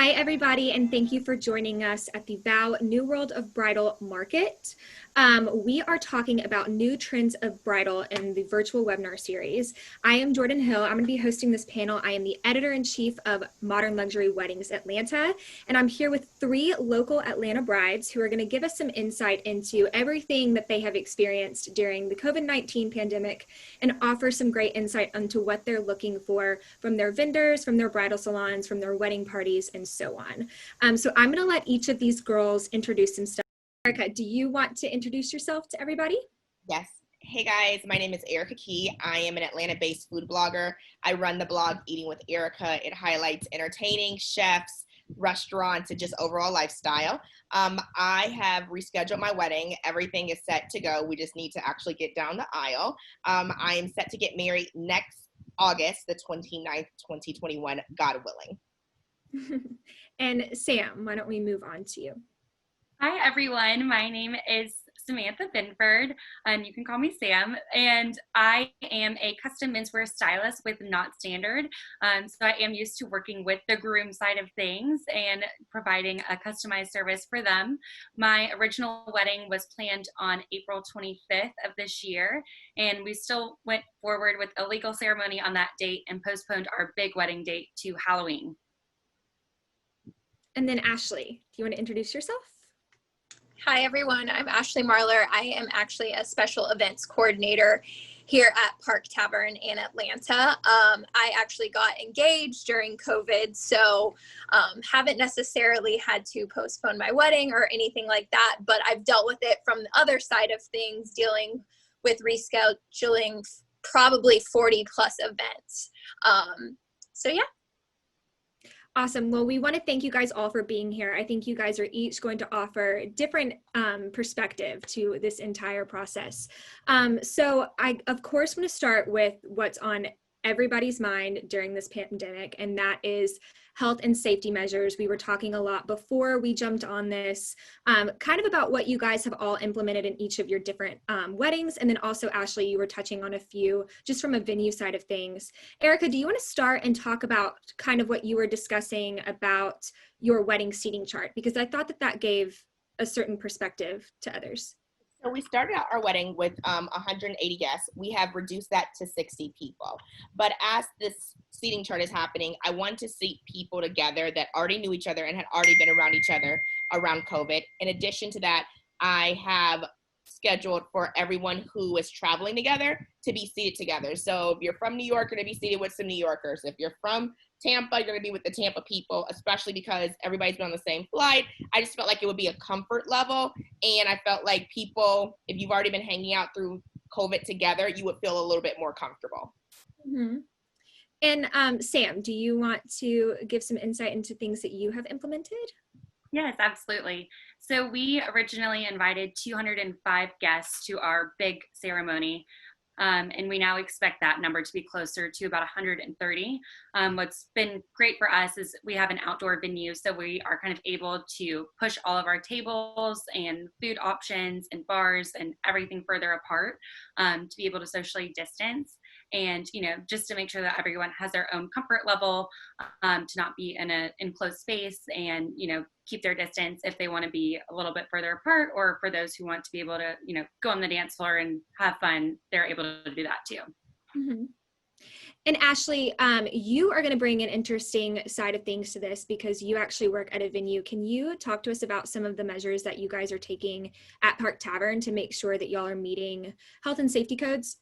Hi, everybody, and thank you for joining us at the VOW New World of Bridal Market. We are talking about new trends of bridal in the virtual webinar series. I am Jordan Hill. I'm going to be hosting this panel. I am the editor-in-chief of Modern Luxury Weddings Atlanta, and I'm here with 3 local Atlanta brides who are going to give us some insight into everything that they have experienced during the COVID-19 pandemic and offer some great insight into what they're looking for from their vendors, from their bridal salons, from their wedding parties, and so on. So I'm going to let each of these girls introduce themselves. Erika, do you want to introduce yourself to everybody? Yes. Hey guys, my name is Erika Key. I am an Atlanta-based food blogger. I run the blog Eating with Erika. It highlights entertaining, chefs, restaurants, and just overall lifestyle. I have rescheduled my wedding. Everything is set to go. We just need to actually get down the aisle. I am set to get married next August, the 29th, 2021, God willing. And Sam, why don't we move on to you? Hi, everyone. My name is Samantha Ford, and you can call me Sam, and I am a custom menswear stylist with Not Standard. So I am used to working with the groom side of things and providing a customized service for them. My original wedding was planned on April 25th of this year, and we still went forward with a legal ceremony on that date and postponed our big wedding date to Halloween. And then Ashley, do you want to introduce yourself? Hi everyone, I'm Ashley Marlar. I am actually a special events coordinator here at Park Tavern in Atlanta. I actually got engaged during COVID, so haven't necessarily had to postpone my wedding or anything like that, but I've dealt with it from the other side of things, dealing with rescheduling probably 40 plus events. So yeah. Awesome. Well, we want to thank you guys all for being here. I think you guys are each going to offer different perspective to this entire process. So I, of course, want to start with what's on everybody's mind during this pandemic, and that is health and safety measures. We were talking a lot before we jumped on this, kind of about what you guys have all implemented in each of your different weddings. And then also, Ashley, you were touching on a few just from a venue side of things. Erika, do you want to start and talk about kind of what you were discussing about your wedding seating chart? Because I thought that that gave a certain perspective to others. So we started out our wedding with 180 guests. We have reduced that to 60 people. But as this seating chart is happening, I want to seat people together that already knew each other and had already been around each other around COVID. In addition to that, I have scheduled for everyone who is traveling together to be seated together. So if you're from New York, you're going to be seated with some New Yorkers. If you're from Tampa, you're going to be with the Tampa people, especially because everybody's been on the same flight. I just felt like it would be a comfort level. And I felt like people, if you've already been hanging out through COVID together, you would feel a little bit more comfortable. Mm-hmm. And Sam, do you want to give some insight into things that you have implemented? Yes, absolutely. So we originally invited 205 guests to our big ceremony. And we now expect that number to be closer to about 130. What's been great for us is we have an outdoor venue, so we are kind of able to push all of our tables and food options and bars and everything further apart to be able to socially distance. And, you know, just to make sure that everyone has their own comfort level, to not be in an enclosed space and, you know, keep their distance if they want to be a little bit further apart, or for those who want to be able to, you know, go on the dance floor and have fun, they're able to do that too. Mm-hmm. And Ashley, you are going to bring an interesting side of things to this because you actually work at a venue. Can you talk to us about some of the measures that you guys are taking at Park Tavern to make sure that y'all are meeting health and safety codes?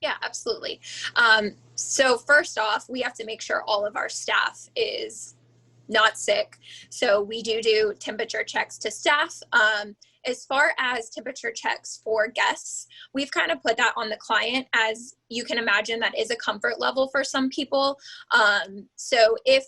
Yeah, absolutely. So first off, we have to make sure all of our staff is not sick. So we do temperature checks to staff. As far as temperature checks for guests, we've kind of put that on the client. As you can imagine, that is a comfort level for some people. So if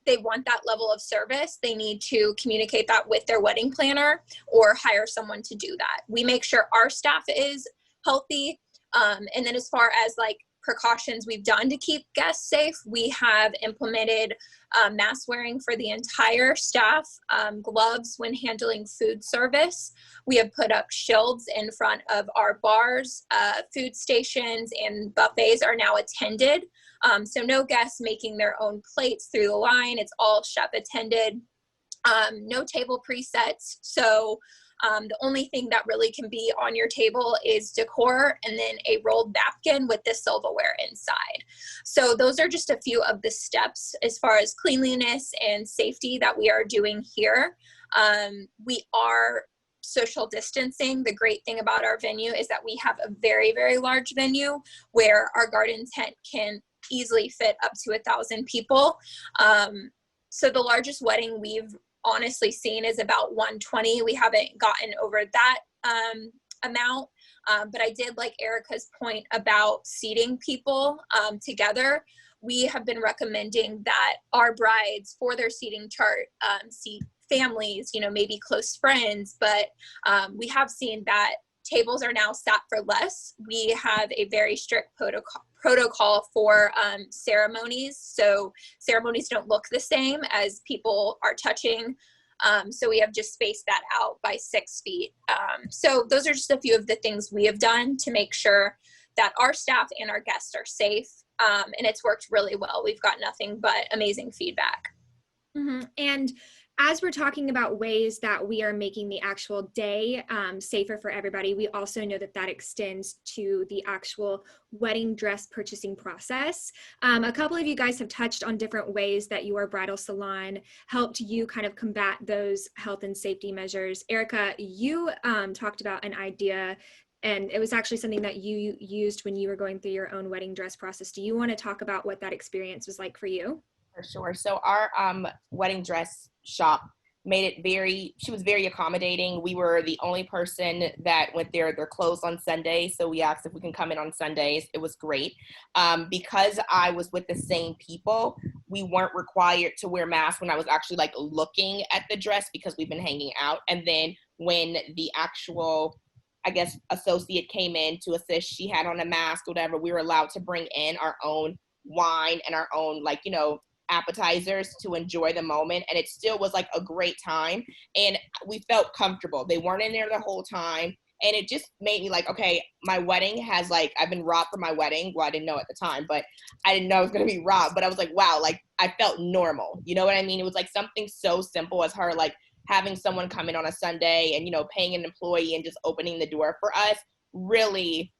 they want that level of service, they need to communicate that with their wedding planner or hire someone to do that. We make sure our staff is healthy. And then as far as like precautions we've done to keep guests safe, we have implemented mask wearing for the entire staff, gloves when handling food service. We have put up shields in front of our bars, food stations, and buffets are now attended So no guests making their own plates through the line. It's all chef attended. No table presets. So the only thing that really can be on your table is decor and then a rolled napkin with the silverware inside. So those are just a few of the steps as far as cleanliness and safety that we are doing here. We are social distancing. The great thing about our venue is that we have a very, very large venue where our garden tent can easily fit up to 1,000 people. So the largest wedding we've honestly seen is about 120. We haven't gotten over that amount, but I did like Erika's point about seating people together. We have been recommending that our brides for their seating chart seat families, you know, maybe close friends, but we have seen that tables are now sat for less. We have a very strict protocol for ceremonies. So ceremonies don't look the same as people are touching. So we have just spaced that out by 6 feet. So those are just a few of the things we have done to make sure that our staff and our guests are safe. And it's worked really well. We've got nothing but amazing feedback. Mm-hmm. And as we're talking about ways that we are making the actual day safer for everybody, we also know that that extends to the actual wedding dress purchasing process. A couple of you guys have touched on different ways that your bridal salon helped you kind of combat those health and safety measures. Erika, you talked about an idea, and it was actually something that you used when you were going through your own wedding dress process. Do you want to talk about what that experience was like for you? For sure. So our wedding dress shop made it she was very accommodating. We were the only person that went there. They're closed on Sundays, so we asked if we can come in on Sundays. It was great. Because I was with the same people, we weren't required to wear masks when I was actually like looking at the dress because we've been hanging out. And then when the actual, I guess, associate came in to assist, she had on a mask, whatever, we were allowed to bring in our own wine and our own, like, you know, appetizers to enjoy the moment. And it still was like a great time. And we felt comfortable. They weren't in there the whole time. And it just made me like, okay, my wedding has like, I've been robbed for my wedding. Well, I didn't know at the time, but I didn't know I was going to be robbed. But I was like, wow, like I felt normal. You know what I mean? It was like something so simple as her, like having someone come in on a Sunday and, you know, paying an employee and just opening the door for us really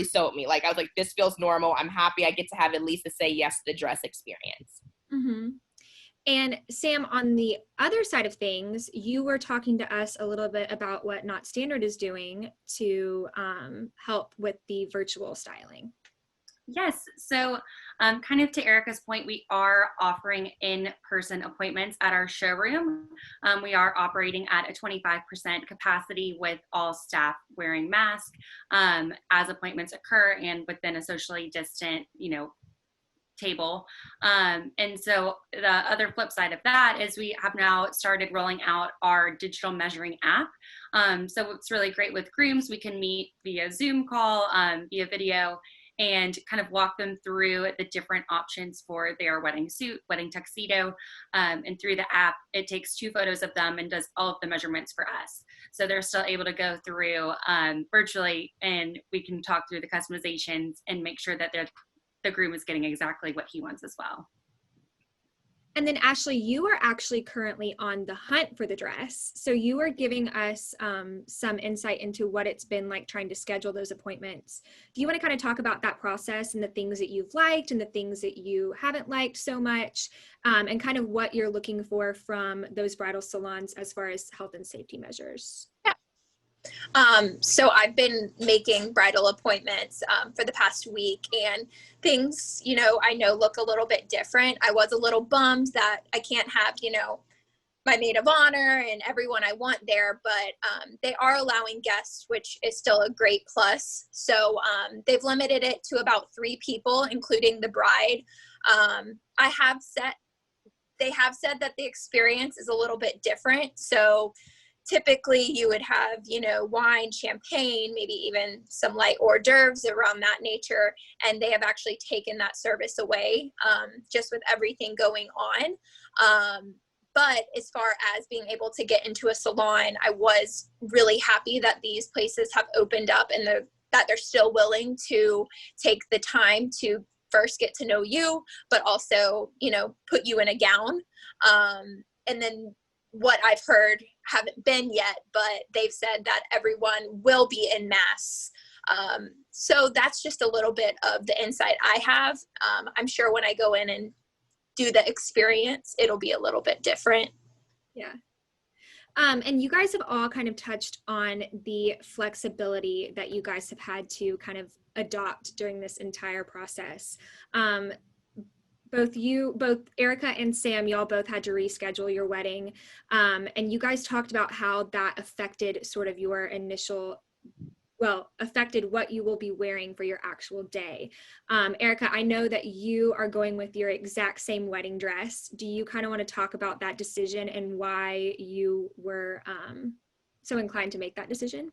sold me. Like I was like, this feels normal. I'm happy I get to have at least a say yes to the dress experience. Mm-hmm. And Sam, on the other side of things, you were talking to us a little bit about what Not Standard is doing to help with the virtual styling. Yes. So kind of to Erika's point, we are offering in-person appointments at our showroom. We are operating at a 25% capacity with all staff wearing masks as appointments occur and within a socially distant, you know, table. And so the other flip side of that is we have now started rolling out our digital measuring app. So it's really great with grooms. We can meet via Zoom call, via video, and kind of walk them through the different options for their wedding suit, wedding tuxedo. And through the app, it takes 2 photos of them and does all of the measurements for us. So they're still able to go through virtually, and we can talk through the customizations and make sure that the groom is getting exactly what he wants as well. And then Ashley, you are actually currently on the hunt for the dress. So you are giving us some insight into what it's been like trying to schedule those appointments. Do you want to kind of talk about that process and the things that you've liked and the things that you haven't liked so much, and kind of what you're looking for from those bridal salons as far as health and safety measures? Yeah. So I've been making bridal appointments for the past week, and things, you know, I know look a little bit different. I was a little bummed that I can't have, you know, my maid of honor and everyone I want there, but they are allowing guests, which is still a great plus. So they've limited it to about 3 people, including the bride. They have said that the experience is a little bit different. So typically you would have, you know, wine, champagne, maybe even some light hors d'oeuvres around that nature. And they have actually taken that service away just with everything going on. But as far as being able to get into a salon, I was really happy that these places have opened up and that they're still willing to take the time to first get to know you, but also, you know, put you in a gown. And then what I've heard, haven't been yet, but they've said that everyone will be in masks. So that's just a little bit of the insight I have. I'm sure when I go in and do the experience, it'll be a little bit different. Yeah. And you guys have all kind of touched on the flexibility that you guys have had to kind of adopt during this entire process. Both Erika and Sam, y'all both had to reschedule your wedding. And you guys talked about how that affected sort of your initial, affected what you will be wearing for your actual day. Erika, I know that you are going with your exact same wedding dress. Do you kind of want to talk about that decision and why you were so inclined to make that decision?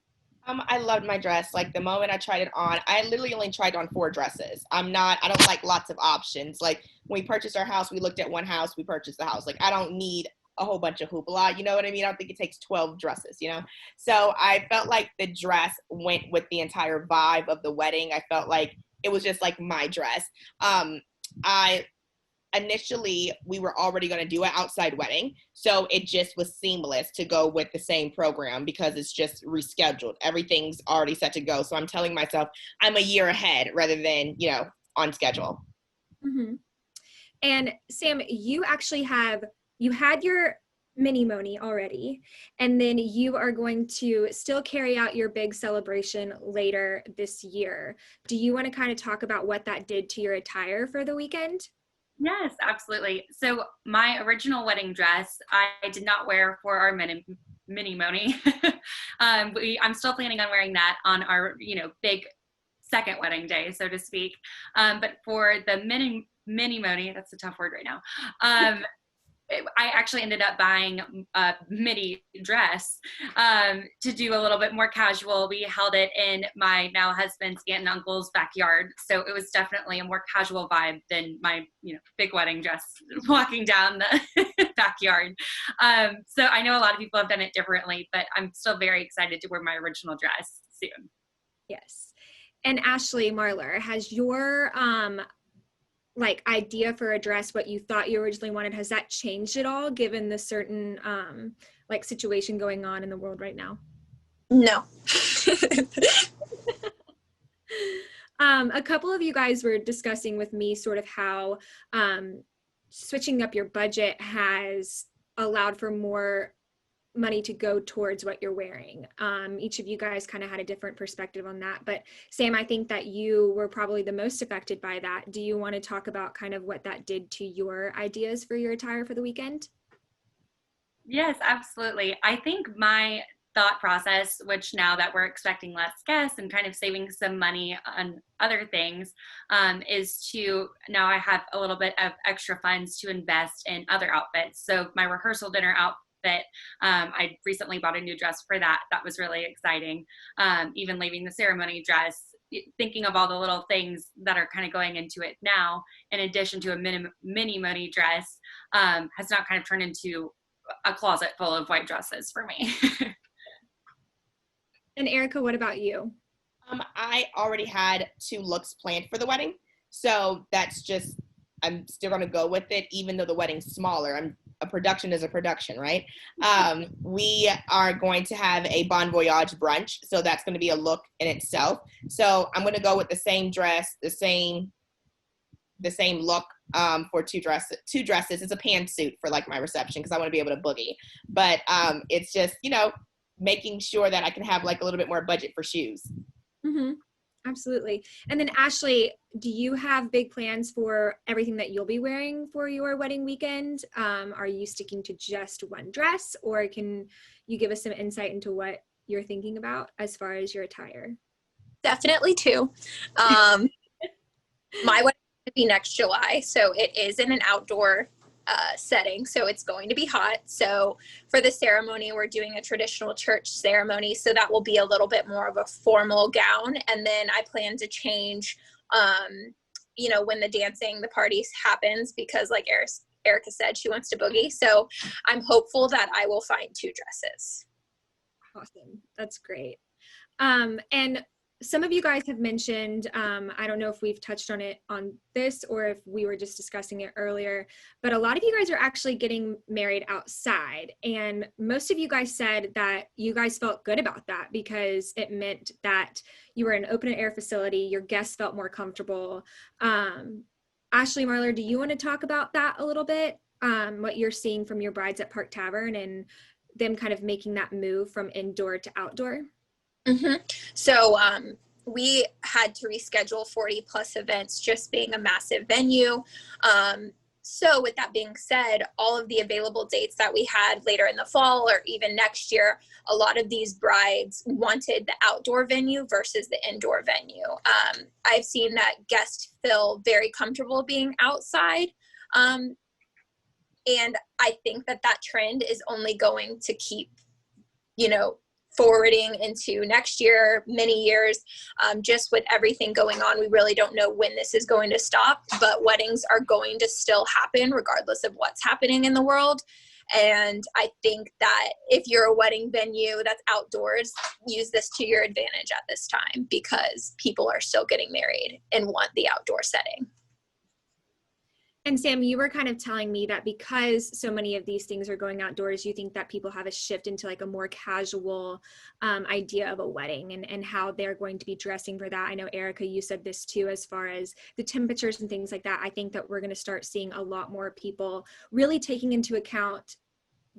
I loved my dress. Like the moment I tried it on, I literally only tried on 4 dresses. I don't like lots of options. Like when we purchased our house, we looked at one house, we purchased the house. Like I don't need a whole bunch of hoopla, you know what I mean? I don't think it takes 12 dresses, you know? So I felt like the dress went with the entire vibe of the wedding. I felt like it was just like my dress. Initially, we were already going to do an outside wedding, so it just was seamless to go with the same program because it's just rescheduled. Everything's already set to go. So I'm telling myself I'm a year ahead rather than, you know, on schedule. Mm-hmm. And Sam, you actually had your mini moni already, and then you are going to still carry out your big celebration later this year. Do you want to kind of talk about what that did to your attire for the weekend? Yes, absolutely. So my original wedding dress, I did not wear for our mini moni. I'm still planning on wearing that on our, you know, big second wedding day, so to speak. But for the mini moni, that's a tough word right now. I actually ended up buying a midi dress to do a little bit more casual. We held it in my now husband's aunt and uncle's backyard, so it was definitely a more casual vibe than my, you know, big wedding dress walking down the backyard. So I know a lot of people have done it differently, but I'm still very excited to wear my original dress soon. Yes. And Ashley, Marlar, has your like idea for a dress, what you thought you originally wanted, has that changed at all given the certain like situation going on in the world right now? No. A couple of you guys were discussing with me sort of how switching up your budget has allowed for more money to go towards what you're wearing. Each of you guys kind of had a different perspective on that, but Sam, I think that you were probably the most affected by that. Do you want to talk about kind of what that did to your ideas for your attire for the weekend? Yes, absolutely. I think my thought process, which now that we're expecting less guests and kind of saving some money on other things, is to now I have a little bit of extra funds to invest in other outfits. So my rehearsal dinner outfit, I recently bought a new dress for that. That was really exciting. Even leaving the ceremony dress, thinking of all the little things that are kind of going into it now, in addition to a mini moni dress, has now kind of turned into a closet full of white dresses for me. And Erika, what about you? I already had 2 looks planned for the wedding, so that's just, I'm still going to go with it, even though the wedding's smaller. A production is a production, right? We are going to have a Bon Voyage brunch, so that's going to be a look in itself. So I'm going to go with the same dress, the same look for 2 dresses. It's a pantsuit for like my reception because I want to be able to boogie. But it's just, you know, making sure that I can have like a little bit more budget for shoes. Mm-hmm. Absolutely. And then Ashley, do you have big plans for everything that you'll be wearing for your wedding weekend? Are you sticking to just one dress, or can you give us some insight into what you're thinking about as far as your attire? Definitely 2. My wedding is going to be next July, so it is in an outdoor setting, so it's going to be hot. So for the ceremony, we're doing a traditional church ceremony, so that will be a little bit more of a formal gown. And then I plan to change, you know, when the dancing, the parties happens, because like Erika said, she wants to boogie. So I'm hopeful that I will find 2 dresses. Awesome. That's great. And some of you guys have mentioned, I don't know if we've touched on it on this or if we were just discussing it earlier, but a lot of you guys are actually getting married outside. And most of you guys said that you guys felt good about that because it meant that you were in an open air facility, your guests felt more comfortable. Ashley, Marlar, do you want to talk about that a little bit? What you're seeing from your brides at Park Tavern and them kind of making that move from indoor to outdoor? Mm-hmm. So we had to reschedule 40 plus events, just being a massive venue. So with that being said, all of the available dates that we had later in the fall or even next year, a lot of these brides wanted the outdoor venue versus the indoor venue. I've seen that guests feel very comfortable being outside. And I think that that trend is only going to keep, forwarding into next year, many years, just with everything going on. We really don't know when this is going to stop, but weddings are going to still happen regardless of what's happening in the world. And I think that if you're a wedding venue that's outdoors, use this to your advantage at this time because people are still getting married and want the outdoor setting. And Sam, you were kind of telling me that because so many of these things are going outdoors, you think that people have a shift into like a more casual idea of a wedding and how they're going to be dressing for that. I know, Erika, you said this too, as far as the temperatures and things like that. I think that we're going to start seeing a lot more people really taking into account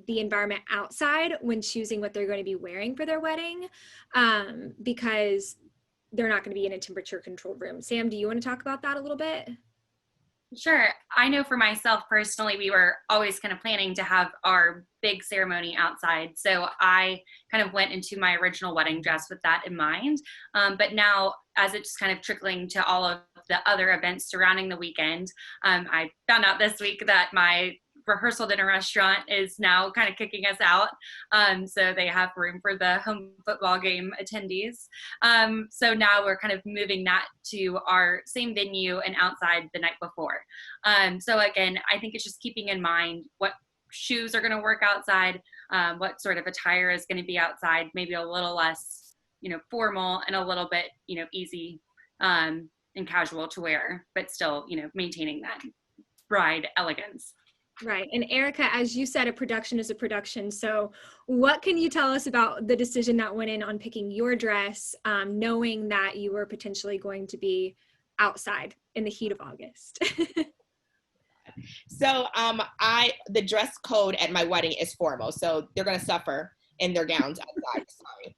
the environment outside when choosing what they're going to be wearing for their wedding, because they're not going to be in a temperature controlled room. Sam, do you want to talk about that a little bit? Sure. I know for myself personally, we were always kind of planning to have our big ceremony outside. So I kind of went into my original wedding dress with that in mind. But now, as it's kind of trickling to all of the other events surrounding the weekend, I found out this week that my rehearsal dinner restaurant is now kind of kicking us out. So they have room for the home football game attendees. So now we're kind of moving that to our same venue and outside the night before. So again, I think it's just keeping in mind what shoes are going to work outside, what sort of attire is going to be outside, maybe a little less, formal and a little bit, easy and casual to wear, but still, maintaining that bride elegance. Right. And Erika, as you said, a production is a production. So what can you tell us about the decision that went in on picking your dress, knowing that you were potentially going to be outside in the heat of August? So the dress code at my wedding is formal. So they're going to suffer in their gowns outside. Sorry.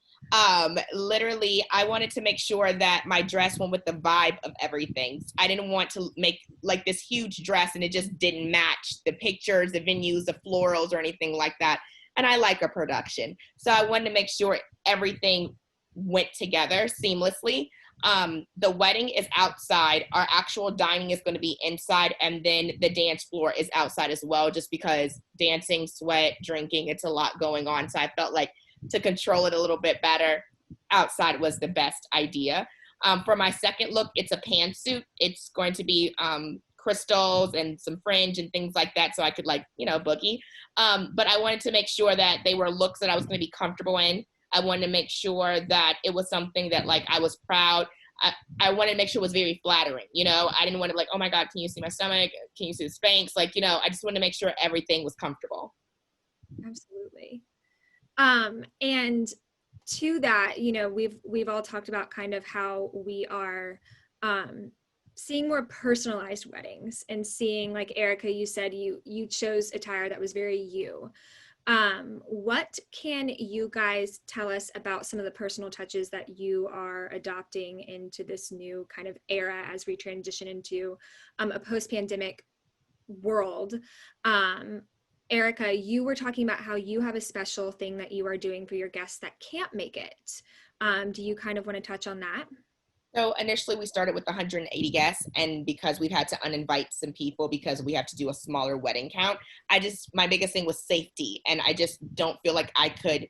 Literally, I wanted to make sure that my dress went with the vibe of everything. I didn't want to make like this huge dress and it just didn't match the pictures, the venues, the florals, or anything like that. And I like a production. So I wanted to make sure everything went together seamlessly. The wedding is outside. Our actual dining is going to be inside. And then the dance floor is outside as well, just because dancing, sweat, drinking, it's a lot going on. So I felt like to control it a little bit better, outside was the best idea. For my second look, it's a pantsuit. It's going to be crystals and some fringe and things like that, so I could boogie. But I wanted to make sure that they were looks that I was going to be comfortable in. I wanted to make sure that it was something that I was proud. I wanted to make sure it was very flattering. I didn't want to oh my God, can you see my stomach? Can you see the Spanx? I just wanted to make sure everything was comfortable. Absolutely. And to that, we've all talked about kind of how we are seeing more personalized weddings and seeing, like Erika, you said you chose attire that was very you. What can you guys tell us about some of the personal touches that you are adopting into this new kind of era as we transition into a post-pandemic world? Erika, you were talking about how you have a special thing that you are doing for your guests that can't make it. Do you kind of want to touch on that? So initially we started with 180 guests, and because we've had to uninvite some people because we have to do a smaller wedding count, my biggest thing was safety. And I just don't feel like I could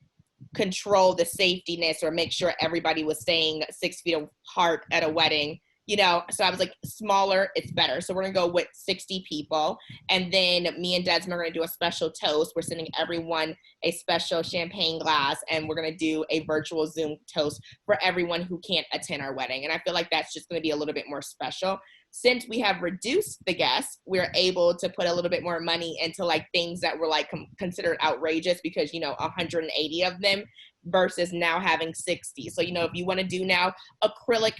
control the safetyness or make sure everybody was staying 6 feet apart at a wedding you know, so I was like, smaller, it's better. So we're gonna go with 60 people. And then me and Desmond are gonna do a special toast. We're sending everyone a special champagne glass, and we're gonna do a virtual Zoom toast for everyone who can't attend our wedding. And I feel like that's just gonna be a little bit more special. Since we have reduced the guests, we're able to put a little bit more money into like things that were like considered outrageous, because, you know, 180 of them versus now having 60. So, you know, if you want to do now acrylic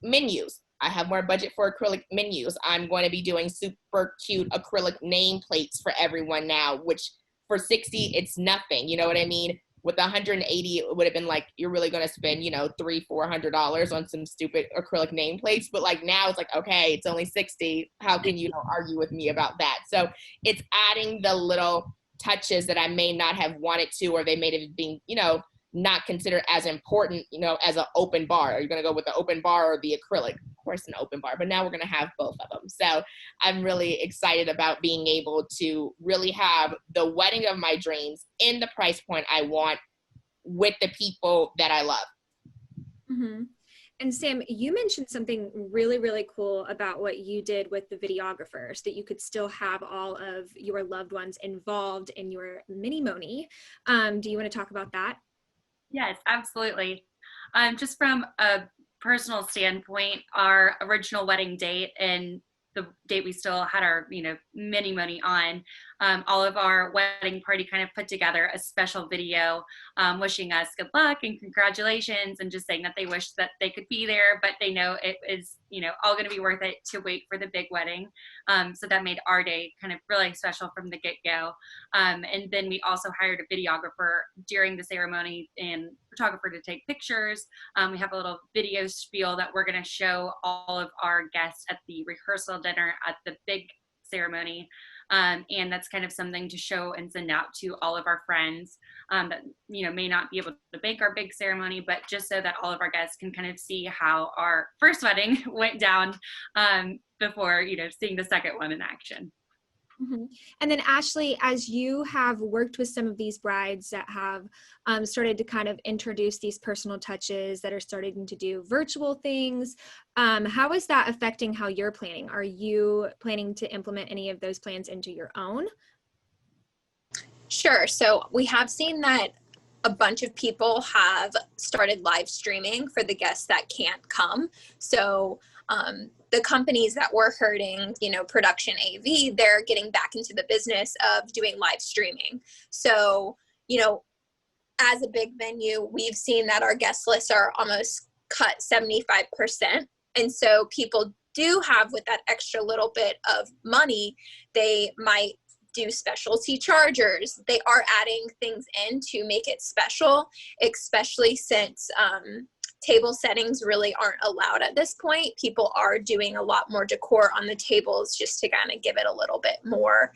menus, I have more budget for acrylic menus. I'm going to be doing super cute acrylic nameplates for everyone now, which for 60, it's nothing. You know what I mean? With 180, it would have been like, you're really going to spend, you know, $300-400 on some stupid acrylic nameplates. But like now it's like, okay, it's only 60. How can you argue with me about that? So it's adding the little touches that I may not have wanted to, or they may have been, you know, not considered as important, you know, as an open bar. Are you going to go with the open bar or the acrylic? Of course, an open bar, but now we're going to have both of them. So I'm really excited about being able to really have the wedding of my dreams in the price point I want with the people that I love. Mm-hmm. And Sam, you mentioned something really, really cool about what you did with the videographers, that you could still have all of your loved ones involved in your mini-moni. Do you want to talk about that? Yes, absolutely. Just from a personal standpoint, our original wedding date and the date we still had our, you know, mini money on, all of our wedding party kind of put together a special video wishing us good luck and congratulations, and just saying that they wish that they could be there, but they know it is, you know, all going to be worth it to wait for the big wedding. So that made our day kind of really special from the get-go. And then we also hired a videographer during the ceremony and photographer to take pictures. We have a little video spiel that we're going to show all of our guests at the rehearsal dinner at the big ceremony. And that's kind of something to show and send out to all of our friends that, you know, may not be able to make our big ceremony, but just so that all of our guests can kind of see how our first wedding went down before, you know, seeing the second one in action. Mm-hmm. And then Ashley, as you have worked with some of these brides that have started to kind of introduce these personal touches, that are starting to do virtual things, how is that affecting how you're planning? Are you planning to implement any of those plans into your own? Sure. So we have seen that a bunch of people have started live streaming for the guests that can't come. So the companies that were hurting, you know, production AV, they're getting back into the business of doing live streaming. So, you know, as a big venue, we've seen that our guest lists are almost cut 75%. And so people do have, with that extra little bit of money, they might do specialty chargers. They are adding things in to make it special, especially since table settings really aren't allowed at this point. People are doing a lot more decor on the tables just to kind of give it a little bit more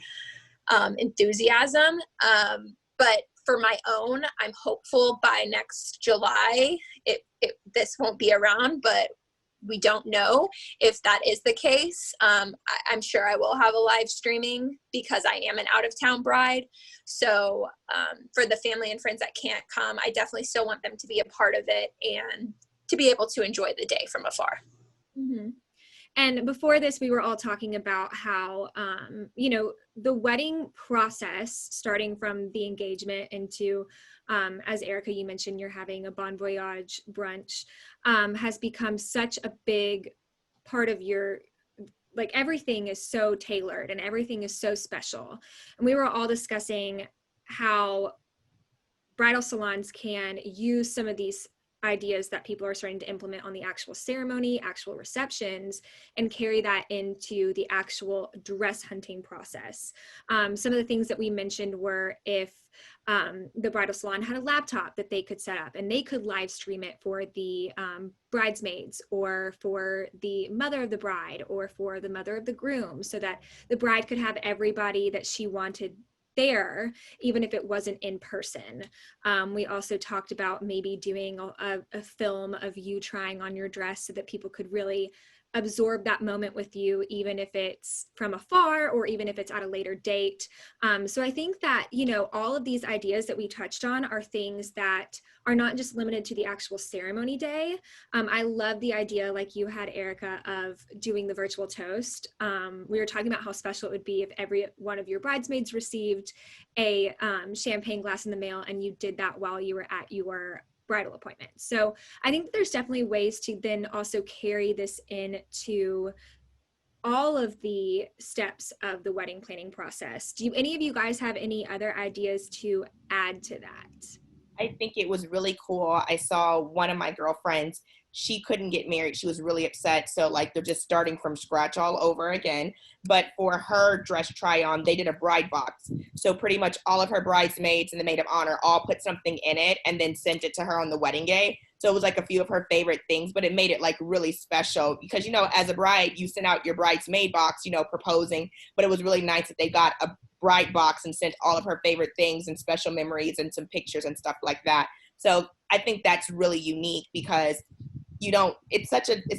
enthusiasm. But for my own, I'm hopeful by next July, this won't be around, but we don't know if that is the case. I'm sure I will have a live streaming because I am an out-of-town bride. So for the family and friends that can't come, I definitely still want them to be a part of it and to be able to enjoy the day from afar. Mm-hmm. And before this, we were all talking about how, you know, the wedding process, starting from the engagement into, as Erika, you mentioned, you're having a bon voyage brunch, has become such a big part of your, like, everything is so tailored and everything is so special. And we were all discussing how bridal salons can use some of these ideas that people are starting to implement on the actual ceremony, actual receptions, and carry that into the actual dress hunting process. Some of the things that we mentioned were if the bridal salon had a laptop that they could set up and they could live stream it for the bridesmaids or for the mother of the bride or for the mother of the groom, so that the bride could have everybody that she wanted there, even if it wasn't in person. We also talked about maybe doing a film of you trying on your dress so that people could really absorb that moment with you, even if it's from afar or even if it's at a later date. So I think that, you know, all of these ideas that we touched on are things that are not just limited to the actual ceremony day. I love the idea, like you had, Erika, of doing the virtual toast. We were talking about how special it would be if every one of your bridesmaids received a champagne glass in the mail, and you did that while you were at your bridal appointment. So I think that there's definitely ways to then also carry this into all of the steps of the wedding planning process. Do any of you guys have any other ideas to add to that? I think it was really cool. I saw one of my girlfriends, she couldn't get married. She was really upset. So like they're just starting from scratch all over again. But for her dress try on, they did a bride box. So pretty much all of her bridesmaids and the maid of honor all put something in it and then sent it to her on the wedding day. So it was like a few of her favorite things, but it made it like really special because, you know, as a bride, you send out your bridesmaid box, you know, proposing, but it was really nice that they got a bride box and sent all of her favorite things and special memories and some pictures and stuff like that. So I think that's really unique because you don't, it's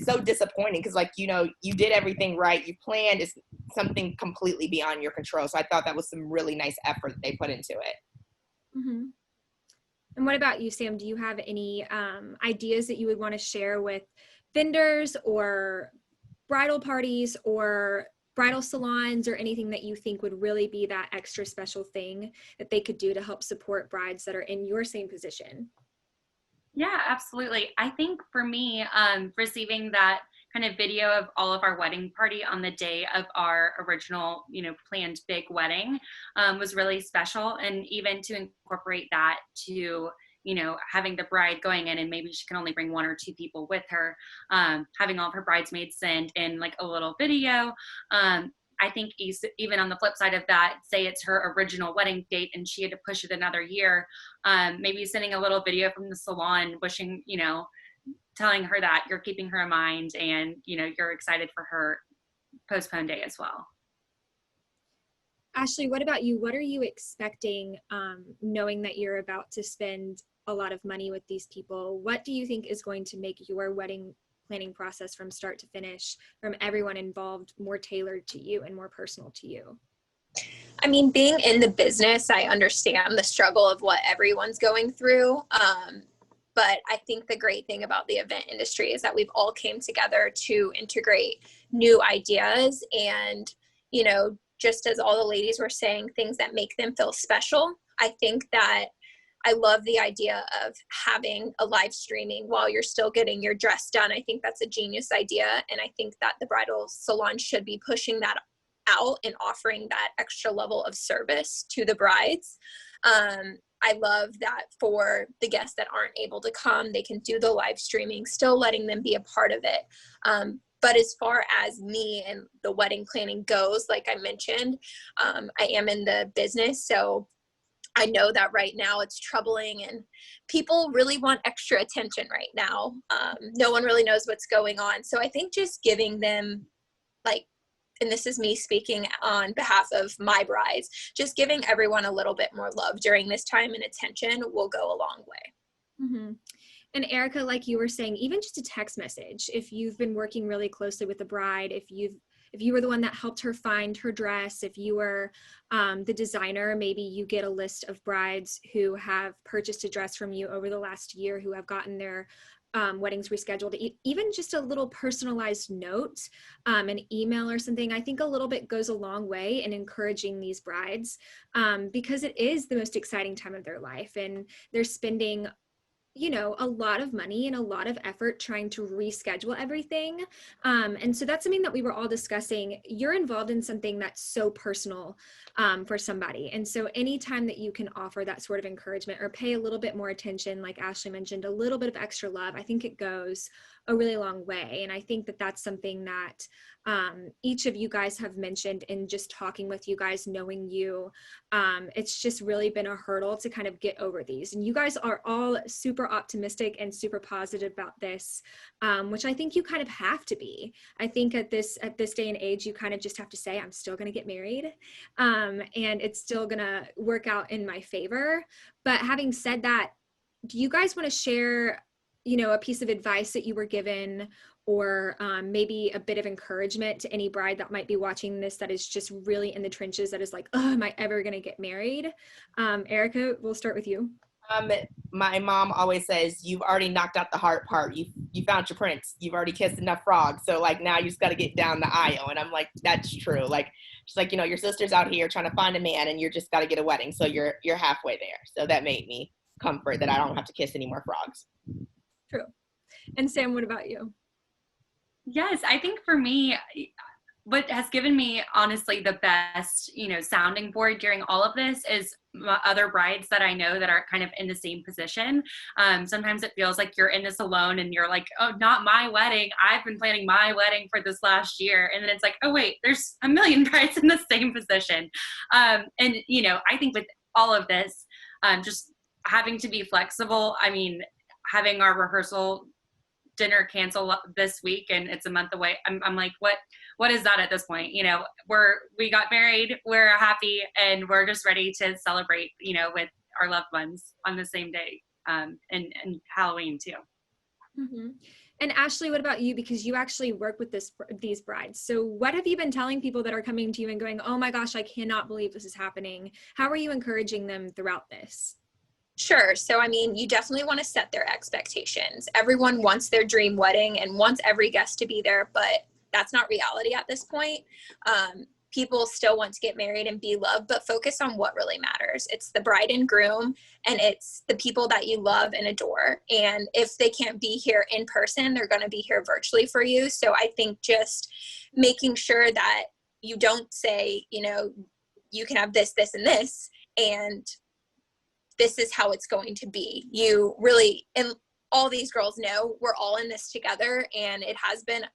so disappointing because, like, you know, you did everything right, you planned, it's something completely beyond your control. So I thought that was some really nice effort that they put into it. Mm-hmm. And what about you, Sam? Do you have any ideas that you would want to share with vendors or bridal parties or bridal salons, or anything that you think would really be that extra special thing that they could do to help support brides that are in your same position? Yeah, absolutely. I think for me, receiving that kind of video of all of our wedding party on the day of our original, you know, planned big wedding was really special. And even to incorporate that to, you know, having the bride going in and maybe she can only bring one or two people with her, having all of her bridesmaids send in like a little video. I think even on the flip side of that, say it's her original wedding date and she had to push it another year, maybe sending a little video from the salon wishing, you know, telling her that you're keeping her in mind and, you know, you're excited for her postponed day as well. Ashley, what about you? What are you expecting, knowing that you're about to spend a lot of money with these people? What do you think is going to make your wedding planning process from start to finish, from everyone involved, more tailored to you and more personal to you? I mean, being in the business, I understand the struggle of what everyone's going through. But I think the great thing about the event industry is that we've all came together to integrate new ideas and, you know, just as all the ladies were saying, things that make them feel special. I think that I love the idea of having a live streaming while you're still getting your dress done. I think that's a genius idea. And I think that the bridal salon should be pushing that out and offering that extra level of service to the brides. I love that for the guests that aren't able to come, they can do the live streaming, still letting them be a part of it. But as far as me and the wedding planning goes, like I mentioned, I am in the business. So I know that right now it's troubling and people really want extra attention right now. No one really knows what's going on. So I think just giving them, like, and this is me speaking on behalf of my brides, just giving everyone a little bit more love during this time and attention will go a long way. Mm-hmm. And Erika, like you were saying, even just a text message, if you've been working really closely with the bride, if you were the one that helped her find her dress, if you were the designer, maybe you get a list of brides who have purchased a dress from you over the last year, who have gotten their weddings rescheduled, even just a little personalized note, an email or something. I think a little bit goes a long way in encouraging these brides, because it is the most exciting time of their life and they're spending, you know, a lot of money and a lot of effort trying to reschedule everything. And so that's something that we were all discussing. You're involved in something that's so personal for somebody. And so anytime that you can offer that sort of encouragement or pay a little bit more attention, like Ashley mentioned, a little bit of extra love, I think it goes a really long way. And I think that that's something that each of you guys have mentioned in just talking with you guys, knowing you, it's just really been a hurdle to kind of get over these. And you guys are all super optimistic and super positive about this, which I think you kind of have to be. I think at this day and age, you kind of just have to say, I'm still going to get married, and it's still going to work out in my favor. But having said that, do you guys want to share, you know, a piece of advice that you were given or maybe a bit of encouragement to any bride that might be watching this that is just really in the trenches, that is like, oh, am I ever going to get married? Erika, we'll start with you. My mom always says, you've already knocked out the hard part. You found your prince. You've already kissed enough frogs. So like now you just got to get down the aisle. And I'm like, that's true. Like, she's like, your sister's out here trying to find a man and you're just got to get a wedding. So you're halfway there. So that made me comfort that I don't have to kiss any more frogs. True. And Sam, what about you? Yes, I think for me, what has given me honestly the best, sounding board during all of this is other brides that I know that are kind of in the same position. Sometimes it feels like you're in this alone and you're like, oh, not my wedding. I've been planning my wedding for this last year. And then it's like, oh, wait, there's a million brides in the same position. And, I think with all of this, just having to be flexible, I mean, having our rehearsal dinner cancel this week and it's a month away. I'm like, what is that at this point? We got married, we're happy, and we're just ready to celebrate, with our loved ones on the same day, and Halloween too. Mm-hmm. And Ashley, what about you? Because you actually work with these brides. So what have you been telling people that are coming to you and going, oh my gosh, I cannot believe this is happening? How are you encouraging them throughout this? Sure. So, I mean, you definitely want to set their expectations. Everyone wants their dream wedding and wants every guest to be there, but that's not reality at this point. People still want to get married and be loved, but focus on what really matters. It's the bride and groom, and it's the people that you love and adore. And if they can't be here in person, they're going to be here virtually for you. So I think just making sure that you don't say, you can have this, this, and this, and this is how it's going to be. You really, and all these girls know we're all in this together, and it has been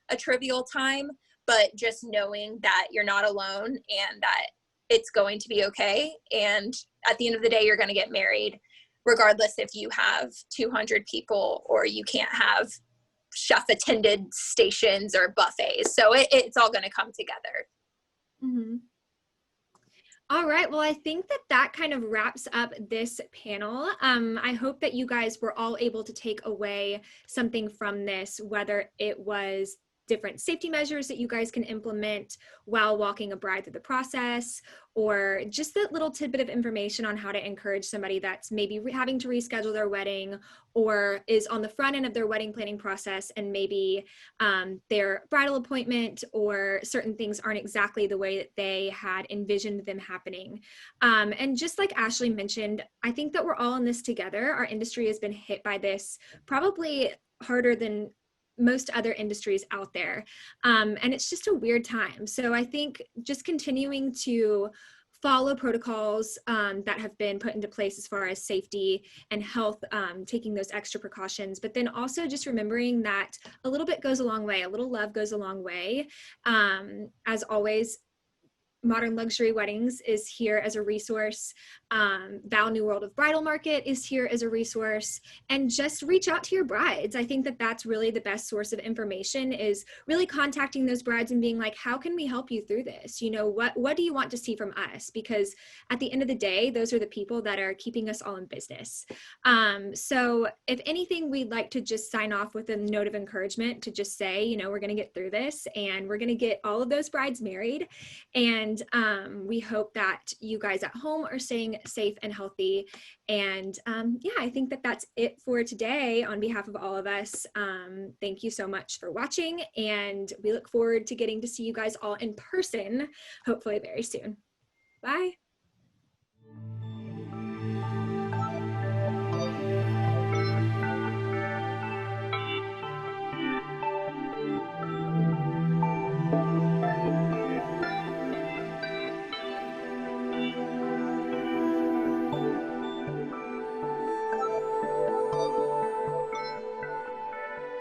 a trivial time, but just knowing that you're not alone and that it's going to be okay. And at the end of the day, you're going to get married, regardless if you have 200 people or you can't have chef attended stations or buffets. So it's all going to come together. Mm-hmm. All right. Well, I think that kind of wraps up this panel. I hope that you guys were all able to take away something from this, whether it was different safety measures that you guys can implement while walking a bride through the process, or just that little tidbit of information on how to encourage somebody that's maybe having to reschedule their wedding or is on the front end of their wedding planning process, and maybe their bridal appointment or certain things aren't exactly the way that they had envisioned them happening. And just like Ashley mentioned, I think that we're all in this together. Our industry has been hit by this probably harder than most other industries out there. And it's just a weird time. So I think just continuing to follow protocols that have been put into place as far as safety and health, taking those extra precautions, but then also just remembering that a little bit goes a long way, a little love goes a long way. As always, Modern Luxury Weddings is here as a resource. Val New World of Bridal Market is here as a resource. And just reach out to your brides. I think that that's really the best source of information, is really contacting those brides and being like, how can we help you through this? What do you want to see from us? Because at the end of the day, those are the people that are keeping us all in business. So if anything, we'd like to just sign off with a note of encouragement to just say, we're going to get through this and we're going to get all of those brides married. And we hope that you guys at home are staying safe and healthy. And I think that that's it for today on behalf of all of us. Thank you so much for watching, and we look forward to getting to see you guys all in person, hopefully very soon. Bye.